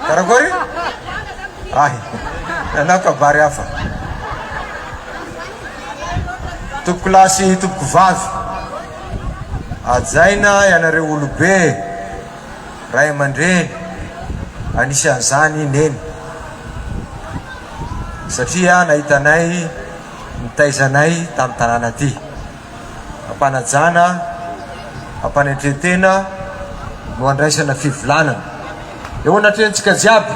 karakory ay anao kabary hafa topoko lasy topoko vavy ajaina ianareo olobe ray aman-dreny anisan'izany neny satria nahitanay nitaizanay tamin'ny tanàna ty ampanajana ampanetretena no andraisana fivolanana eo anatrentsika jiaby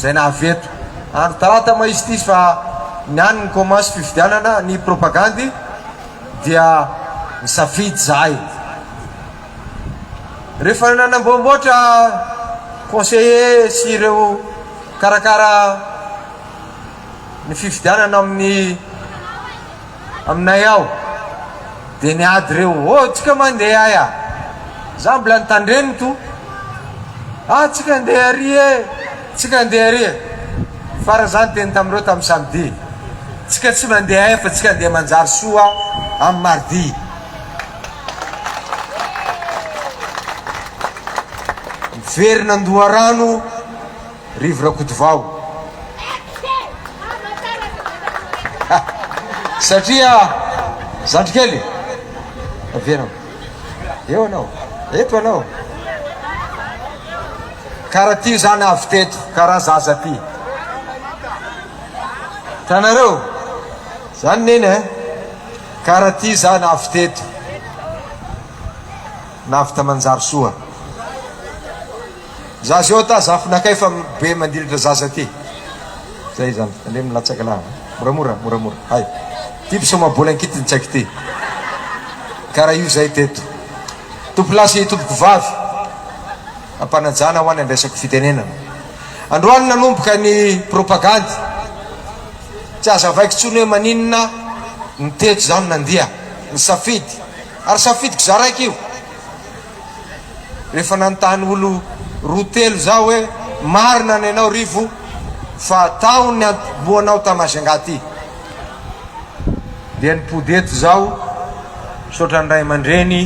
zay nahaveto andro talata maizy ty fa niany ny commence fividianana ny propagandy dia nisafidy zahay rehefa nanamboamboatra conseiller sy ireo karakara ny fividianana aminay ao de niady reo tsika mandeha aya za mbola nitandreny to tsika andeha ary tsika andeha ary fara zany teny tamireo tamin'ny samedi tsika tsy mandeha aya fa tsika andeha manjary soa amin'ny mardi miverina andoharano rivorakotovao satria zandrikely avianao eo anao eto anao karaha ty zany avy teto karaha zaza ty tanareo zany neny karaha ty zany avy teto navy tamanjary soa zaza eo ta zafinakay fa be mandilitra zaza ty zay zany ande milatsaka lah moramora hay ty mpisomabola ankity nitsaiky ty karaha io zay teto tompolasy tompoko vavy ampanajana ho any andraisako fitenenana androany nanomboka ny propagandy tsy aza vaiko tsony hoe maninona niteto zany nandia ny safidy ary safidiko za raiky io rehefa nanontany olo rotelo zao hoe marina ny anao rivo fa tao ny amboanao tamasanga ty dia nipody eto zao misaotra ny ray aman-dreny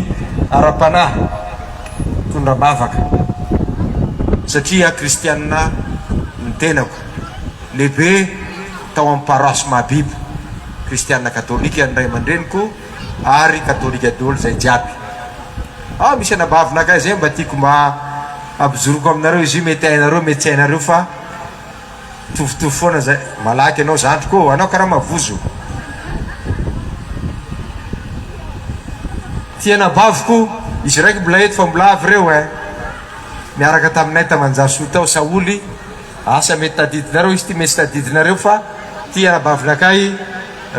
ara-panahy tondra mavaka satria kristianina ny tenako lehibe tao amin'ny paroasy mahabibo kristianina katolika ny ray aman-dreniko ary katolika dolo zay jiaby misy anabavinakay zay mba tiako mba abizoroko aminareo izy io mety hainareo mety tsy hainareo fa tovitovy foana zay malaky anao zandriko anao karaha mavozo tianabaviko izy raiky mbola eto fa mbola avy reo miaraka taminay tamanjasoa tao saoly asa mety tadidinareo izy ty mety tadidinareo fa tianabavinakay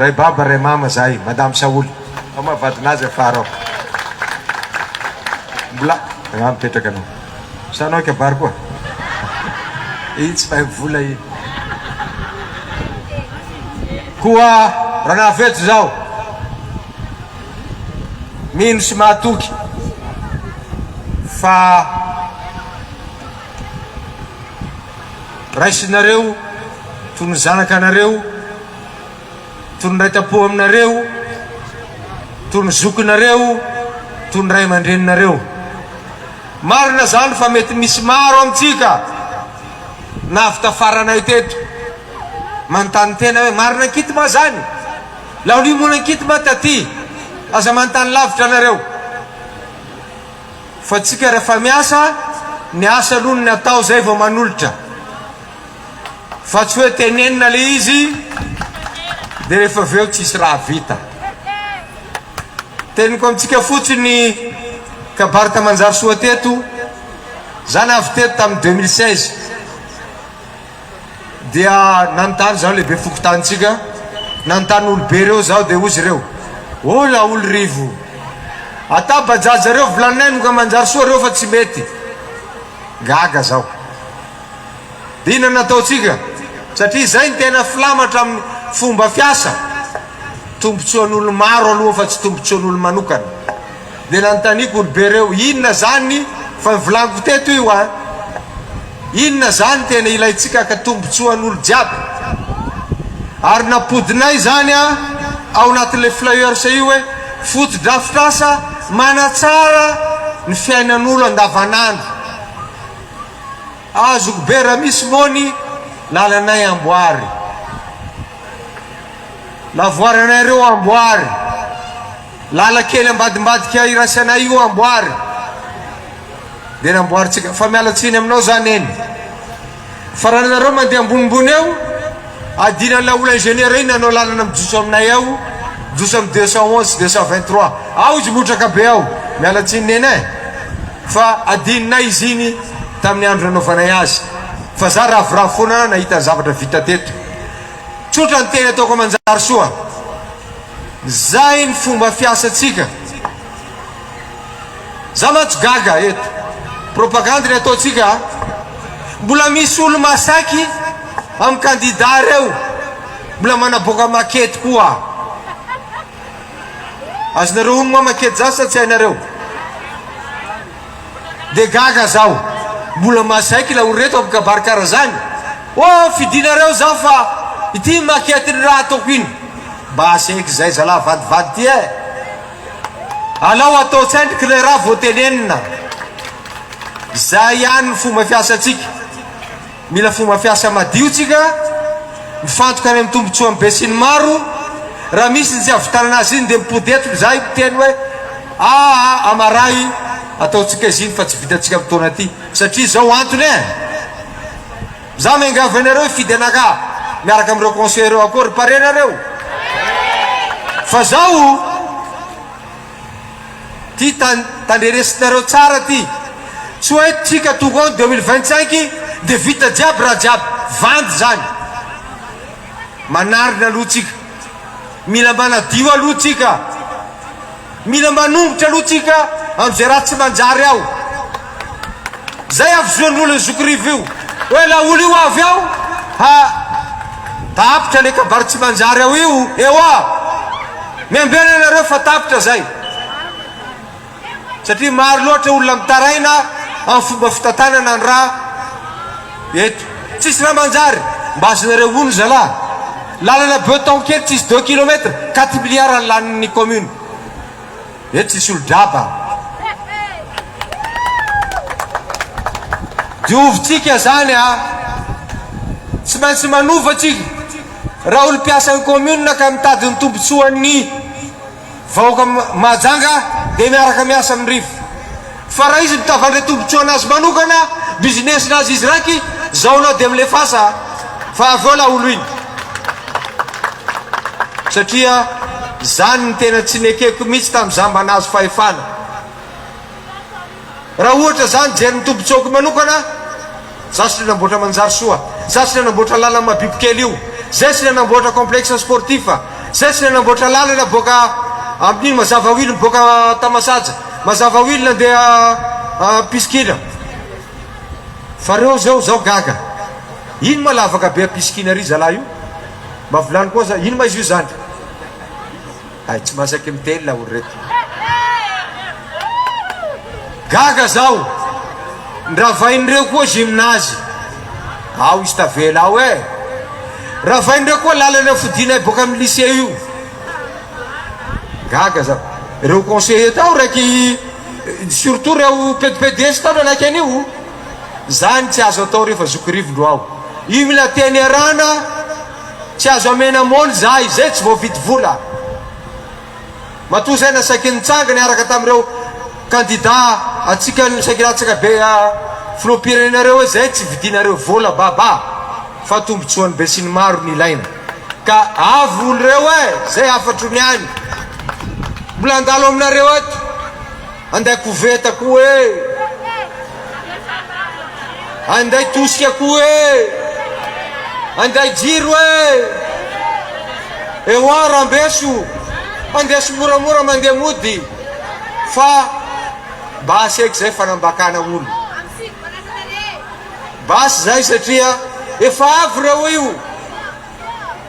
ray baba ray mama zahay madame saoly ao mahavadinazy afara ao mbola mipetraka anao sanao kabary koa i tsy mahay vola i koa raha nahaveto zao mino sy mahatoky fa raisinareo tony zanakanareo tony raitapo aminareo tony zokinareo tony ray aman-dreninareo marina zany fa mety misy maro amitsika navy tafaranay teto manontany tena hoe marina ankity ma zany laolio mona ankity ma taty aza manontany lavitra anareo fa tsika rehefa miasa ny asa aloha ny atao zay vao manolotra fa tsy hoe tenenina le izy de rehefa aveo tsisy raha vita teniko amitsika fotsiny kabary tamanjary soa teto zany avy teto tamin'ny 2016 dia nanontany zao lehibe fokotanitsika nanontany olobe reo zao de ozy reo la olo rivo ata bajaja reo volaninay noka manjary soa reo fa tsy mety gaga zao de ina nataotsika satria zay ny tena filamatra amin'ny fomba fiasa tombotsoan'olo maro aloha fa tsy tombotsoan'olo manokana de nanontanyko olobe reo inona zany fa volaniko teto io inona zany tena ilaitsika ka tombotsoan'olo jiaby ary napodinay zany ao anatin'le flyers io hoe foto-drafitrasa manatsara ny fiainan'olo andavanandro azoko be raha misy mony lalanay amboary, lavoaranay reo amboary, lala kely ambadimbadika irasanay io amboary, de namboaritsika fa mialatsiny aminao zany eny. Fa raha nareo mandeha ambonimbony eo adina la olo ingénieur iny anao lalana mijoso aminay ao, mijoso amin'ny 211 223 ao izy motraka be ao, mialatsiny eny e. Fa adininay izy iny tamin'ny andro nanaovanay azy, fa za ravoravo foana nahita zavatra vita teto. Tsotra ny teny ataoko manjary soa, zay ny fomba fiasatsika. Za matsy gaga eto, propagande ny ataotsika, mbola misy olo masaky amin'ny candidat reo, mbola manaboaka makety koa. Azonareo ono moa makety za sa tsy hainareo? De gaga zao, mbola masaiky la olo reto amikabary karaha zany. Oh, fidinareo zao fa ity makety ny raha ataoko iny. Mba asaiky zay zala vadivady ty e. Alao atao tsendriky le raha voatenenina. Zay ihany ny fomba fiasatsika. Mila fomba fiasa madio tsika, mifantoka any amin'ny tombontsoa amin'ny be sy ny maro. Raha misy ny tsy avitanana azy iny de mipodetiko zay miteny hoe amaray ataotsika izy iny fa tsy vitatsika amin'ny taona ty, satria zao antony e. Za miangavy anareo fidy anaka miaraka amin'ireo conseiller reo akory pare nareo. Fa zao ty tandreresinareo tsara ty, tsy hoe tsika tonga en 2025 de vita jiaby raha jiaby, vandy zany. Manarina aloha tsika, mila manadio aloha tsika, mila manombotra aloha tsika am'izay raha tsy manjary ao. Zay avizoan'olo zokorivo io hoe la olo io avy ao tapitra le kabary tsy manjary ao io, eoa miambena anareo fa tapitra zay. Satria maro loatra olona mitaraina amin'ny fomba fitantanana ny raha eto, tsisy raha manjary. Mba azonareo ono zala, lalana beton kely tsisy 2 kilometre 4 milliards ny lanin'ny commune eto, tsisy olo draba. Diovitsika zany tsy maintsy manova tsika. Raha olo mpiasa ny commune ka mitady ny tombotsoan'ny vahoaka mahajanga de miaraka miasa amin'ny rivo. Fa raha izy mitavandre tombotsoanazy manokana, business-nazy izy raiky, zaonao de milefasa fa aveo la olo iny. Satria zany ny tena tsy nekeko mihitsy tamin'ny zambanazy fahefana. Raha ohatra zany jery ny tombontsoako manokana, za sy le namboatra manjary soa, za sy le namboatra lalana mabibikely io, zay sy le namboatra complexe sportif, zay sy le namboatra lalana boaka amin'iny mazava oily boaka Tamasaja, mazava oily nandeha piskina. Fa reo zao gaga, ino ma lavaka be piskina ry zala io? Mba volany koa za, ino ma izy io zany? Ay, tsy masaky miteny la olo reto. Gaga zao, ndravain'ireo koa gymnase, ao izy tavela ao e. Ravain'ireo koa lalana fodinay boka amin'ny lycée io. Gaga zao, reo conseiller tao raiky, surtout reo PDS tao nanaky an'io, zany tsy azo atao rehefa zokorivondro ao. Io mila teny arana, tsy azo amena mony zay, zay tsy voavidy vola. Matoa zay nasaky nitsanga niaraka tamin'ireo candidat atsika nisakiratsaka be filoam-pirenenareo hoe zay tsy vidinareo vola baba, fa tombotsoany be sy ny maro ny ilaina. Ka avy olo reo e, zay afatro ny any. Mbola andalo aminareo eto, anday koveta koa e, anday tosika koa e, anday jiro e, eoa rambeso, andeso moramora mandeha mody. Fa basy eky zay fanambakana olo, basy zay satria efa avy reo io.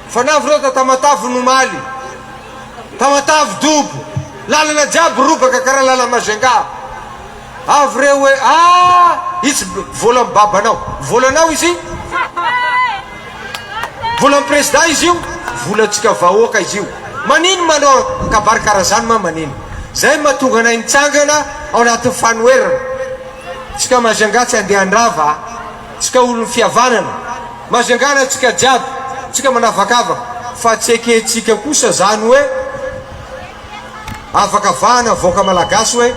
Fa navy reo tamatavy nomaly, tamatavy dobo, lalana jiaby robaka karaha lala mazenga. Avy reo hoe itsy vola mibabanao, volanao izy, vola président izy io, volatsika vahoaka izy io. Manino manao kabary karaha zany ma manino? Zay mahatonga anay nitsangana ao anatin'ny fanoerana. Tsika mazanga tsy andeha andrava, tsika olony fiavanana mazangana tsika jiaby tsika manavakavaka fa tsy eketsika kosa zany hoe avakavahana voaka malagasy hoe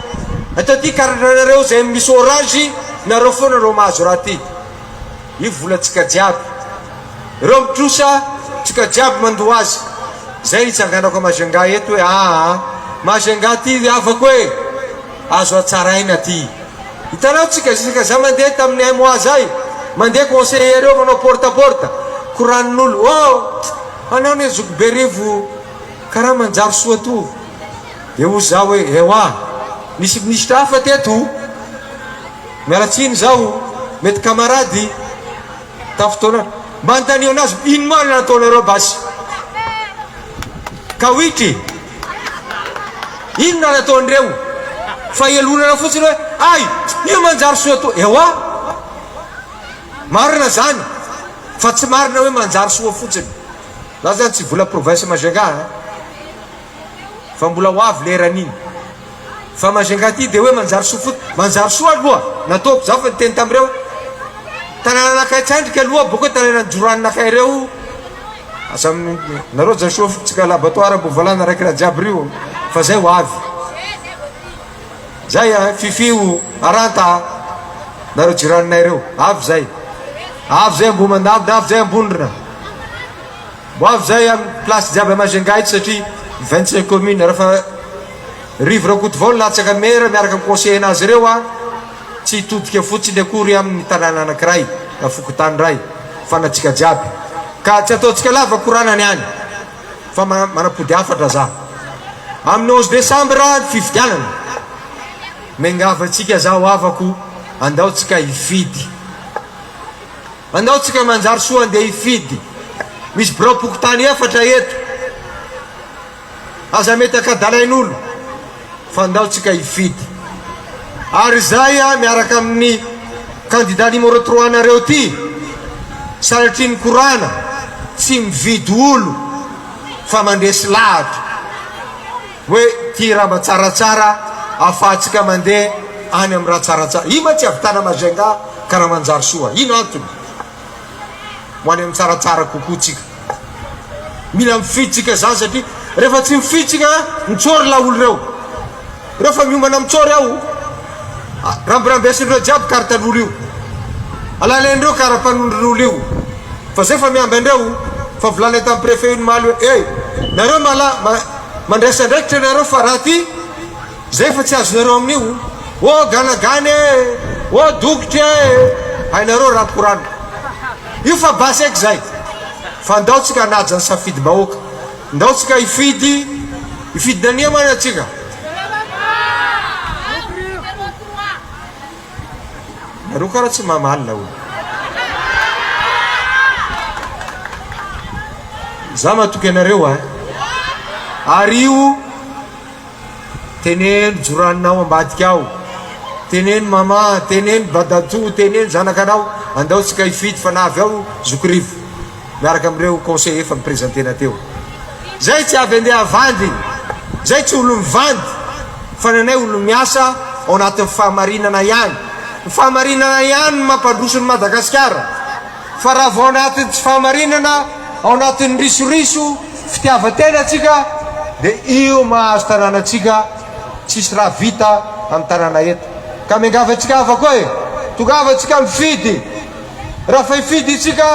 atao ty karanareo zay misy orange nareo foana reo mahazo raha ty io volatsika jiaby reo mitrosa tsika jiaby mandoa azy zay itsanganako Majunga eto hoe Majunga ty avako hoe azo atsaraina ty hitanao tsika za mandeha tamin'ny mois zay mandeha conseiller reo manao porte à porte koranin'olo anao ne zoko be rivo karaha manjary soa to de o za hoe ewa misy trafa teto mialatsiny zao mety kamarady tafotoana mba ntanio anazy ino moa nataonareo basy ka witry ino na nataonireo fa elonana fotsiny hoe ay io manjary soa to ewa marina zany fa tsy marina hoe manjary soa fotsiny za zany tsy vola province Majunga fa mbola ho avy leran'iny fa Majunga ty de hoe manjary soa fotsiny manjary soa aloha nataoko za fa niteny tamreo tanànanakay tsandrika aloha boko tanàna joranonakay reo asa nareo zany soa tsika laboratoire mbo volana raiky raha jiaby rio fa zay ho avy zay fifio aranta nareo jiraninay reo avy zay mbo mandavy avy zay ambondrina mbo avy zay amy place jiaby Majunga ito satria 25 commune rehefa rivo rakotovao latsaka mera miaraka amy conseiller anazy reo tsy hitodika fotsiny akory amin'ny tanàna anakiray na fokotany ray fanatsika jiaby ka tsy ataotsika lava koranany any fa manapody afatra za amin'ny 11 décembre fifidianana mengavatsika za ho avako andaotsika hifidy andaotsika manjary soa andeha hifidy misy bropokotany efatra eto aza mety akadalain'olo fa andaotsika hifidy ary zay miaraka amin'ny candidat numéro 3 nareo ty sanatriny korana tsy mividy olo fa mandresy lahatra hoe ty raha matsaratsara afahatsika mandeha any amin'ny raha tsaratsara ino ma tsy avitana Majunga karaha manjary soa ino antony ho any amin'ny tsaratsara kokoa tsika mila mifidy tsika zany satria rehefa tsy mifidy tsika mitsory la olo reo rehefa miombana mitsory aho rambirambesindreo jiaby karatan'olo io alalendreo karapanondrin'olo io fa zay fa miamby andreo fa volana tamin'ny préfet ino maly hoe nareo mandresa ndraikitra nareo fa raha ty zay fa tsy azonareo amin'io ganagany dokitra hainareo raha korano io fa basy eky zay fa ndaotsika anajany safidy bahoaka ndaotsika hifidy nania mana atsika nareo karaha tsy mamalina olo za matoky anareo ary io teneno joraninao ambadika ao teneno mama teneno badato teneno zanakanao andaotsika hifidy fa navy ao zokorivo miaraka amreo conseiller efa miprésentena teo zay tsy avy andeha avandy zay tsy olo mivandy fa nanay olo miasa ao anatin'ny fahamarinana ihany fahamarinana ihany mampandrosony Madagasikara fa raha vao anatin'ny tsy fahamarinana ao anatin'ny risoriso fitiavatena atsika de io mahazo tanànatsika tsisy raha vita amin'ny tanàna eto ka mengavatsika avako tongavatsika mifidy raha fa hifidy tsika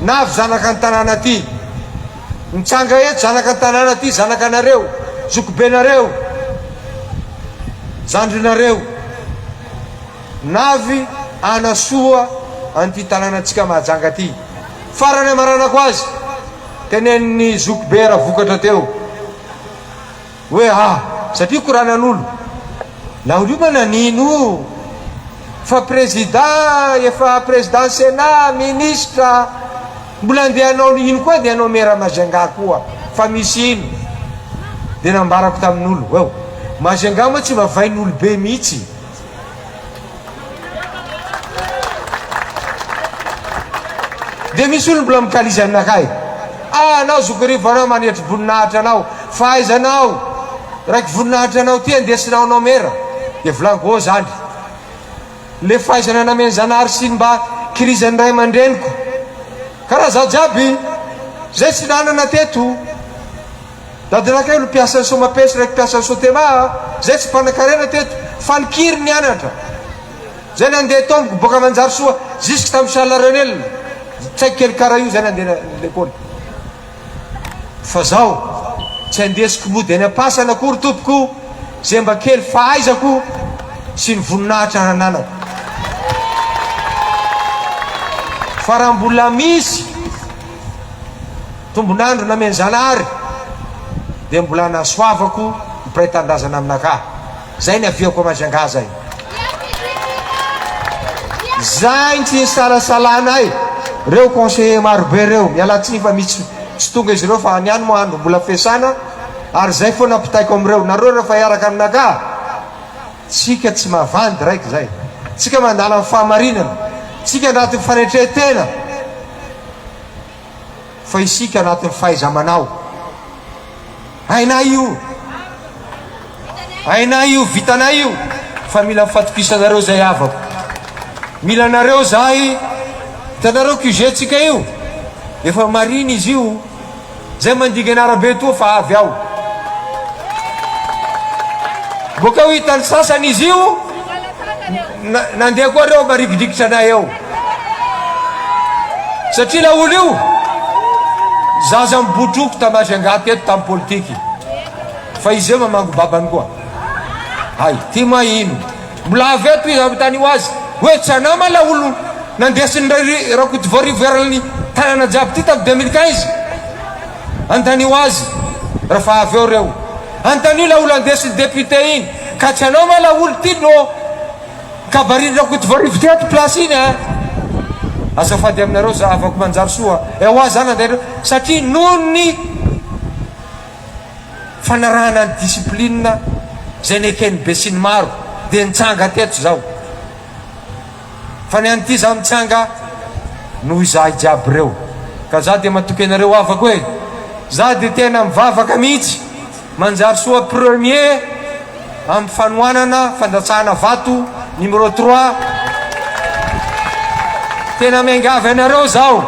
navy zanaka ny tanàna ty mitsanga eto zanaka ny tanàna ty zanaka anareo zokobenareo zandrinareo navy anasoa anty tanànatsika mahajanga ty farany amaranako azy teneniny zokobe raha vokatra teo hoe satria koranan'olo la olo io mananino fa président efa président sénat ministre mbola andehanao ino koa de anao mera Majunga koa fa misy ino de nambarako tamin'olo Majunga moa tsy mavain'olo be mihitsy de misy olo mbola mikalizy aminakay anao zokorivo anao manetry voninahitra anao fahaizanao raiky voninahitra anao ty andesinao mera de volango zany le fahaizana nameny zanahary siny mba fikirizan'ny ray aman-dreniko karaha zaho jiaby zay tsy nanana teto dadinakay lo mpiasan'ny somapesy raiky mpiasan'ny sotema zay tsy mpanan-karena teto fanikiry ny anatra zay nandeha tomboko boka manjary soa jusque tamin'ny salarenel tsy haiko kely karaha io zay nandeha lekôly fa zaho tsy andesiko mody any ampasana akory tompoko zay mba kely fahaizako sy ny voninahitra nananako fa raha mbola misy tombonandro nameny zanahary dia mbola nasoavako mpiray tandrazana aminakà zay ny aviako Majunga zay zay tsy salasalanay reo conseiller marobe reo mialatsiny fa misy tsy tonga izy reo fa niany mo andro mbola fesana ary zay foana ampitaiko amreo nareo rehefa iaraka aminakà tsika tsy mavandy raiky zay tsika mandala amin'ny fahamarinana tsika anatin'ny fanetretena fa isika anatin'ny fahaiza-manao ainay io vitanay io fa mila mifatokisanareo zay avako mila nareo zay hitanareo QG-tsika io efa mariny izy io zay mandigy anarabe toa fa avy aho boka ho hitany sasany izy io nandeha koa reo marigidrikitra anay eo satria la olo io zaza mibotroko ta Majunga teto tamin'ny politiky fa izy eo mamango babany koa ay ty mahino mbola avy eto izy amitany ho azy hoe tsy anama la olo nandesiny rakoto voarivoerany tanana jiaby ty tamin'ny 2015 antany ho azy rafa avy eo reo antany io la olo andesiny député iny ka tsy anao ma la olo ty no kabariny rakoto voarivo teto place iny azafady aminareo za afako manjary soa ho azy zany andeha satria noho ny fanarahana ny discipline zay nekeny be sy ny maro dia nitsanga teto zao fa ny an'ity zaho mitsanga noho izahay jiaby reo ka za dia matoky anareo avako hoe za dia tena mivavaka mihitsy manjary soa premier amin'ny fanoanana fandatsahana vato numéro 3 tena miangavy anareo zao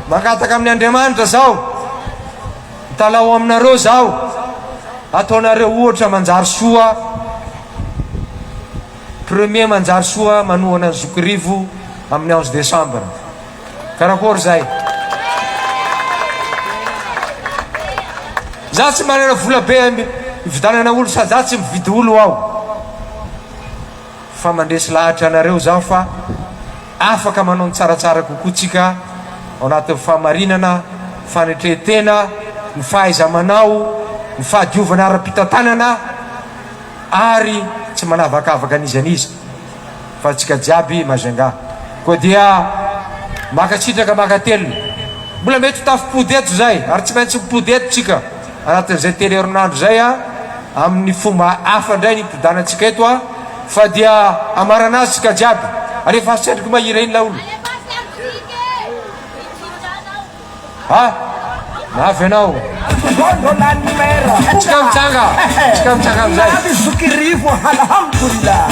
mangataka amin'ny Andriamanitra zao mitalao aminareo zao ataonareo ohatra manjary soa premier manjary soa manohana ny zokirivo amin'ny 11 décembre karakory zay za tsy manana vola be ividanana olo sady za tsy mividy olo aho fa mandresy lahatra anareo zao fa afaka manao ny tsaratsara kokoa tsika ao anatin'ny fahamarinana fanetretena ny fahaiza-manao ny fahadiovana ara-pitantanana ary tsy manavakavaka anizanizy fa tsika jiaby Majunga koa dia makatsitraka makatelona mbola mety tafipody eto zay ary tsy maintsy mipody eto tsika anatin'izay telo herinandro zay amin'ny fomba hafa ndray ny mpodanatsika eto fa dia amarana azy tsika jiaby alefa asetriko mahira iny la olo navy anao tsika mitsanga amizay Zokirivo, alhamdulillah.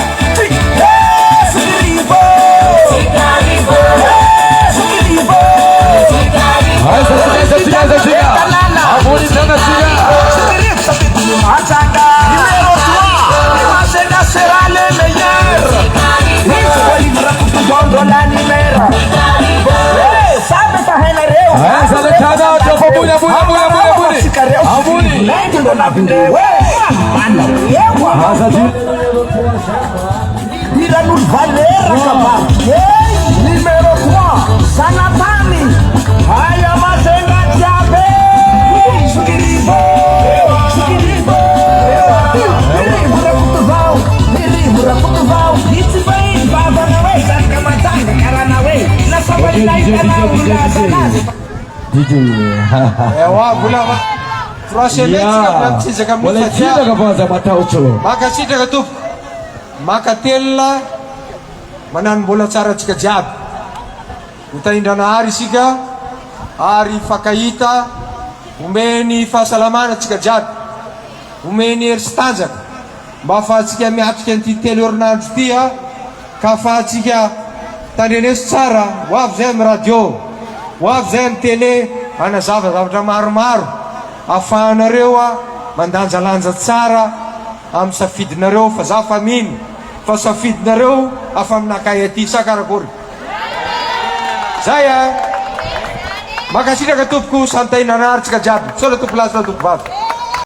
Tiranul Valera numéro 3 Sanatani Haya Mazenga Jabe Sukiribo Miri Rakutuvau It's fine Baba Nawe Sakamatanga Karanawe Nasabali Naikana ewa bulama troisième makasitraka tompoko makatelona manano mbola tsara tsika jiaby mitaindranahary isika ary fakahita omeny fahasalamana tsika jiaby omeny hery sy tanjaka mba afahantsika miatrika an'ity telo herinandro ty ka afahantsika tandrenesy tsara ho avy zay amy radio, ho avy zay amy télé, anazava zavatra maromaro ahafahanareo mandanjalanja tsara amy safidinareo fa za fa mino fa safidinareo afa aminakay aty sa karakory zay makasitraka tompoko santaina anaritsika jiaby, sola tompo laza tompo vavy.